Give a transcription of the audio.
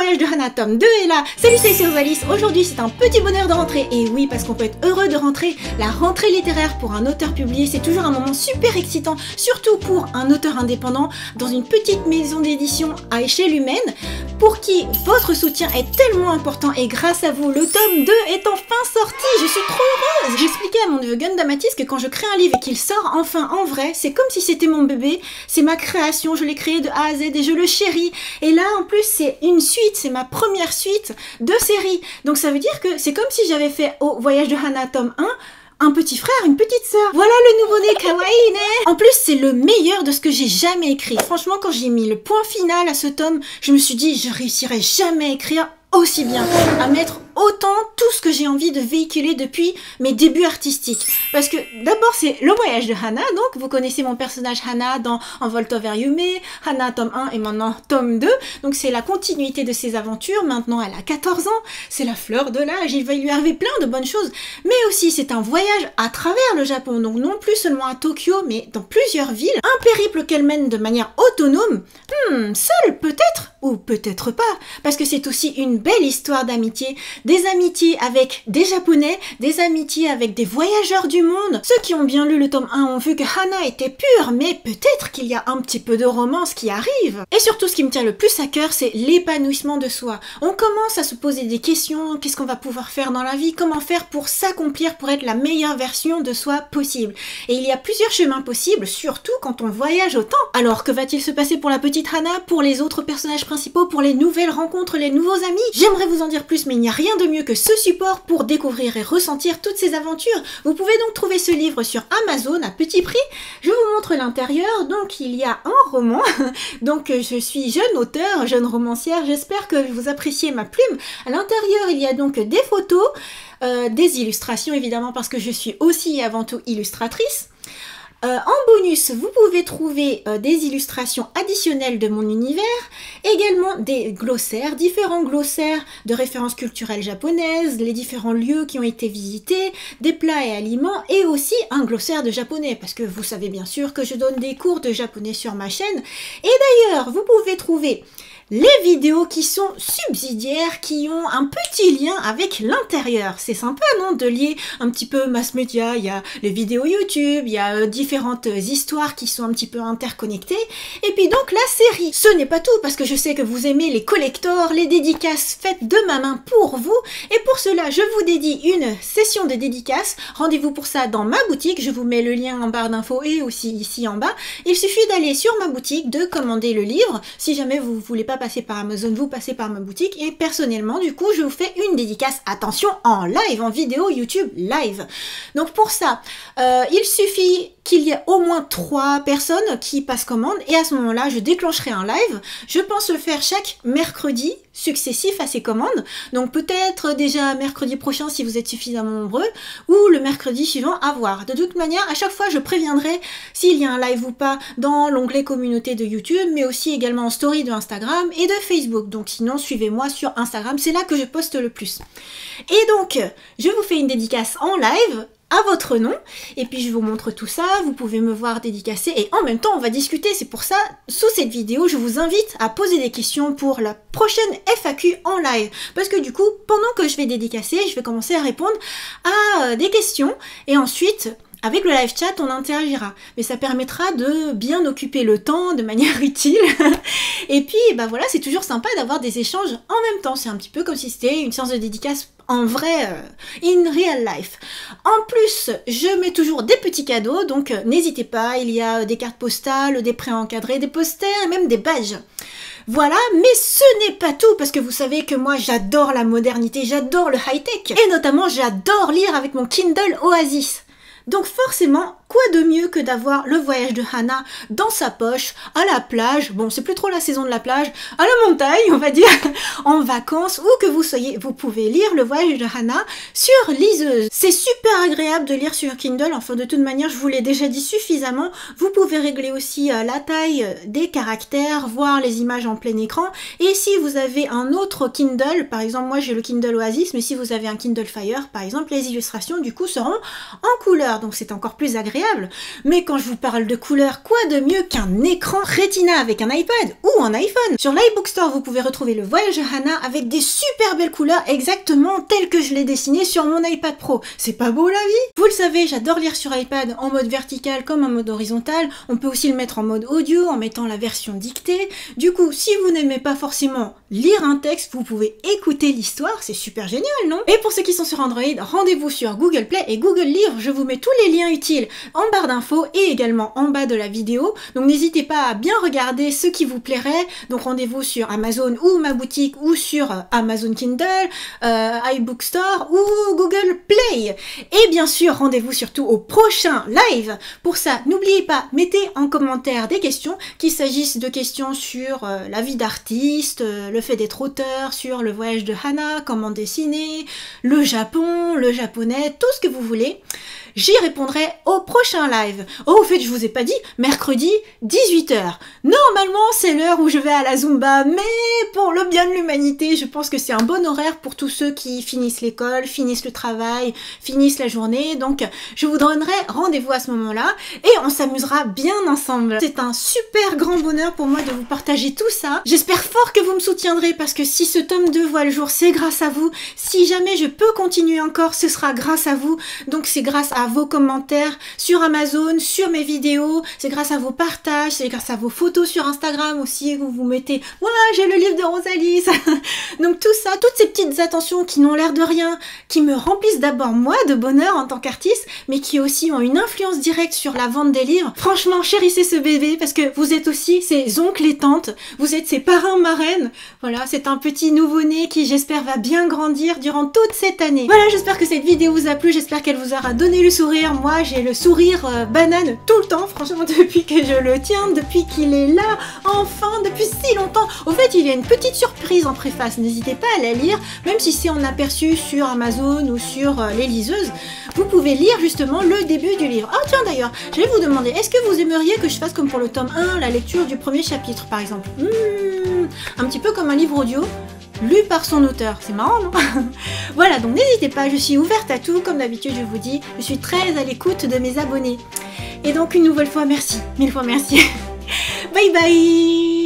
voyage de Hana tome 2 est là. Salut, c'est Rosalis. Aujourd'hui c'est un petit bonheur de rentrée. Et oui, parce qu'on peut être heureux de rentrer. La rentrée littéraire pour un auteur publié, c'est toujours un moment super excitant, surtout pour un auteur indépendant dans une petite maison d'édition à échelle humaine, pour qui votre soutien est tellement important. Et grâce à vous, le tome 2 est enfin sorti. Je suis trop heureuse. J'expliquais à mon neveu Gundamatis que quand je crée un livre et qu'il sort enfin en vrai, c'est comme si c'était mon bébé. C'est ma création, je l'ai créé de A à Z et je le chéris. Et là en plus c'est une suite, c'est ma première suite de série. Donc ça veut dire que c'est comme si j'avais fait au voyage de Hana tome 1 un petit frère, une petite sœur. Voilà le nouveau-né kawaii, ne. En plus, c'est le meilleur de ce que j'ai jamais écrit. Franchement, quand j'ai mis le point final à ce tome, je me suis dit, je réussirai jamais à écrire aussi bien, à mettre autant tout ce que j'ai envie de véhiculer depuis mes débuts artistiques. Parce que d'abord c'est le voyage de Hana, donc vous connaissez mon personnage Hana dans Envolto vers Yume, Hana tome 1 et maintenant tome 2, donc c'est la continuité de ses aventures. Maintenant elle a 14 ans, c'est la fleur de l'âge, il va lui arriver plein de bonnes choses, mais aussi c'est un voyage à travers le Japon, donc non plus seulement à Tokyo, mais dans plusieurs villes, un périple qu'elle mène de manière autonome, seule peut-être, ou peut-être pas, parce que c'est aussi une belle histoire d'amitié, des amitiés avec des Japonais, des amitiés avec des voyageurs du monde. Ceux qui ont bien lu le tome 1 ont vu que Hana était pure, mais peut-être qu'il y a un petit peu de romance qui arrive. Et surtout, ce qui me tient le plus à cœur, c'est l'épanouissement de soi. On commence à se poser des questions, qu'est-ce qu'on va pouvoir faire dans la vie, comment faire pour s'accomplir, pour être la meilleure version de soi possible. Et il y a plusieurs chemins possibles, surtout quand on voyage autant. Alors, que va-t-il se passer pour la petite Hana, pour les autres personnages principaux, pour les nouvelles rencontres, les nouveaux amis? J'aimerais vous en dire plus, mais il n'y a rien de mieux que ce support pour découvrir et ressentir toutes ces aventures. Vous pouvez donc trouver ce livre sur Amazon à petit prix. Je vous montre l'intérieur. Donc il y a un roman. Donc je suis jeune auteur, jeune romancière. J'espère que vous appréciez ma plume. À l'intérieur, il y a donc des photos, des illustrations évidemment parce que je suis aussi et avant tout illustratrice. En bonus, vous pouvez trouver des illustrations additionnelles de mon univers, également des glossaires, différents glossaires de références culturelles japonaises, les différents lieux qui ont été visités, des plats et aliments, et aussi un glossaire de japonais, parce que vous savez bien sûr que je donne des cours de japonais sur ma chaîne. Et d'ailleurs, vous pouvez trouver les vidéos qui sont subsidiaires, qui ont un petit lien avec l'intérieur. C'est sympa, non, de lier un petit peu mass media. Il y a les vidéos YouTube, il y a différentes histoires qui sont un petit peu interconnectées. Et puis donc la série. Ce n'est pas tout, parce que je sais que vous aimez les collectors, les dédicaces faites de ma main pour vous. Et pour cela, je vous dédie une session de dédicaces. Rendez-vous pour ça dans ma boutique. Je vous mets le lien en barre d'infos et aussi ici en bas. Il suffit d'aller sur ma boutique, de commander le livre. Si jamais vous voulez pas passer par Amazon, vous passez par ma boutique et personnellement du coup je vous fais une dédicace, attention, en live, en vidéo YouTube live. Donc pour ça, il suffit qu'il y ait au moins 3 personnes qui passent commande et à ce moment-là je déclencherai un live. Je pense le faire chaque mercredi successif à ces commandes, donc peut-être déjà mercredi prochain si vous êtes suffisamment nombreux, ou le mercredi suivant à voir. De toute manière, à chaque fois je préviendrai s'il y a un live ou pas dans l'onglet communauté de YouTube, mais aussi également en story de Instagram et de Facebook. Donc sinon suivez-moi sur Instagram, c'est là que je poste le plus. Et donc je vous fais une dédicace en live à votre nom, et puis je vous montre tout ça, vous pouvez me voir dédicacer, et en même temps on va discuter. C'est pour ça, sous cette vidéo, je vous invite à poser des questions pour la prochaine FAQ en live, parce que du coup, pendant que je vais dédicacer, je vais commencer à répondre à des questions, et ensuite, avec le live chat, on interagira. Mais ça permettra de bien occuper le temps de manière utile. Et puis, bah voilà, c'est toujours sympa d'avoir des échanges en même temps. C'est un petit peu comme si c'était une séance de dédicace en vrai, in real life. En plus, je mets toujours des petits cadeaux, donc n'hésitez pas, il y a des cartes postales, des préencadrés, des posters et même des badges. Voilà, mais ce n'est pas tout, parce que vous savez que moi j'adore la modernité, j'adore le high-tech, et notamment j'adore lire avec mon Kindle Oasis. Donc forcément, quoi de mieux que d'avoir le voyage de Hana dans sa poche, à la plage, bon c'est plus trop la saison de la plage, à la montagne on va dire, en vacances, où que vous soyez, vous pouvez lire le voyage de Hana sur liseuse. C'est super agréable de lire sur Kindle, enfin de toute manière je vous l'ai déjà dit suffisamment. Vous pouvez régler aussi la taille des caractères, voir les images en plein écran, et si vous avez un autre Kindle, par exemple moi j'ai le Kindle Oasis, mais si vous avez un Kindle Fire par exemple, les illustrations du coup seront en couleur, donc c'est encore plus agréable. agréable. Mais quand je vous parle de couleurs, quoi de mieux qu'un écran Retina avec un iPad ou un iPhone? Sur l'iBook Store, vous pouvez retrouver le voyage de Hana avec des super belles couleurs exactement telles que je l'ai dessiné sur mon iPad Pro. C'est pas beau la vie? Vous le savez, j'adore lire sur iPad en mode vertical comme en mode horizontal. On peut aussi le mettre en mode audio en mettant la version dictée. Du coup, si vous n'aimez pas forcément lire un texte, vous pouvez écouter l'histoire, c'est super génial, non? Et pour ceux qui sont sur Android, rendez-vous sur Google Play et Google Livres, je vous mets tous les liens utiles en barre d'infos et également en bas de la vidéo. Donc n'hésitez pas à bien regarder ce qui vous plairait. Donc rendez-vous sur Amazon ou ma boutique ou sur Amazon Kindle, iBook Store ou Google Play. Et bien sûr, rendez-vous surtout au prochain live. Pour ça, n'oubliez pas, mettez en commentaire des questions, qu'il s'agisse de questions sur la vie d'artiste, le fait d'être auteur, sur le voyage de Hana, comment dessiner, le Japon, le japonais, tout ce que vous voulez. J'y répondrai au prochain live. Oh, au fait, je vous ai pas dit, mercredi, 18 h. Normalement, c'est l'heure où je vais à la Zumba, mais pour le bien de l'humanité, je pense que c'est un bon horaire pour tous ceux qui finissent l'école, finissent le travail, finissent la journée. Donc, je vous donnerai rendez-vous à ce moment-là et on s'amusera bien ensemble. C'est un super grand bonheur pour moi de vous partager tout ça. J'espère fort que vous me soutiendrez parce que si ce tome 2 voit le jour, c'est grâce à vous. Si jamais je peux continuer encore, ce sera grâce à vous. Donc, c'est grâce à vos commentaires sur Amazon, sur mes vidéos, c'est grâce à vos partages, c'est grâce à vos photos sur Instagram aussi, où vous mettez « Voilà, j'ai le livre de Rosalie !» Donc tout ça, toutes ces petites attentions qui n'ont l'air de rien, qui me remplissent d'abord moi de bonheur en tant qu'artiste, mais qui aussi ont une influence directe sur la vente des livres. Franchement, chérissez ce bébé parce que vous êtes aussi ses oncles et tantes, vous êtes ses parrains marraines. Voilà, c'est un petit nouveau-né qui j'espère va bien grandir durant toute cette année. Voilà, j'espère que cette vidéo vous a plu, j'espère qu'elle vous aura donné le sourire. Moi, j'ai le sourire banane tout le temps, franchement, depuis que je le tiens, depuis qu'il est là, enfin, depuis si longtemps. Au fait, il y a une petite surprise en préface, n'hésitez pas à la lire, même si c'est en aperçu sur Amazon ou sur les liseuses. Vous pouvez lire justement le début du livre. Ah tiens d'ailleurs, je vais vous demander, est-ce que vous aimeriez que je fasse comme pour le tome 1, la lecture du premier chapitre par exemple? Un petit peu comme un livre audio, lu par son auteur, c'est marrant non? Voilà, donc n'hésitez pas, je suis ouverte à tout, comme d'habitude je vous dis, je suis très à l'écoute de mes abonnés. Et donc une nouvelle fois merci, 1000 fois merci. Bye bye.